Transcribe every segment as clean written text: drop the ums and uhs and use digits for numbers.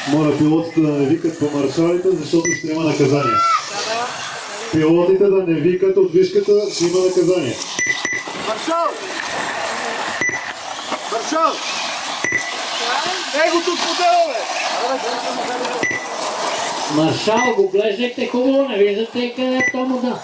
Моля пилотите да не викат по маршалите, защото ще има наказание. Пилотите да не викат от вишката, ще има наказание. Маршал! Маршал! Его тук поделаме! Маршал, го глеждайте хубаво, не виждате къде е то му да.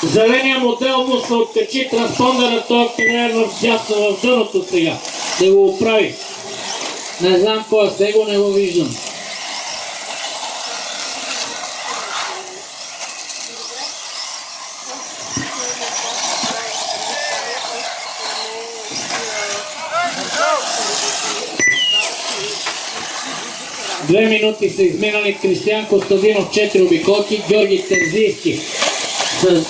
Зеления модел му се откачи транспондера, той е в дясно в дъното сега. Да го оправи. Не знам кой е с него, не го виждам. Две минути са изминали. Кристиян Костадинов 4 обиколки, Георги Терзийски с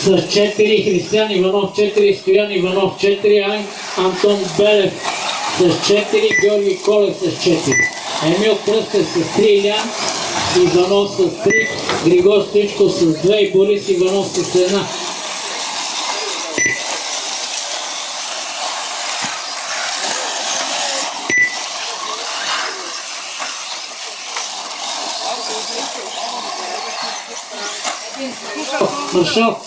4, Християн Иванов 4, Стоян Иванов 4, Антон Белев с 4, Георги Колев с 4. Емил Кръстев с 3, Илян Иванов с 3, Григор Стоичков с 2 и Борис Иванов с 1. Маршал.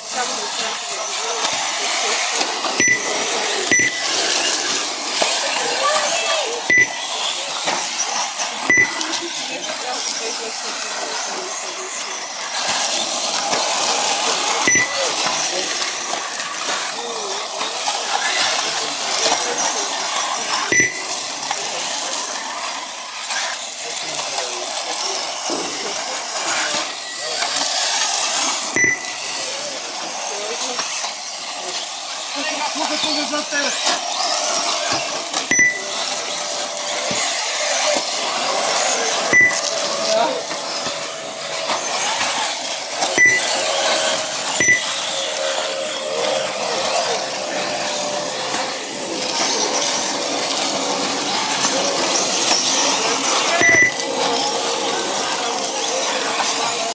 Тук зад тебе!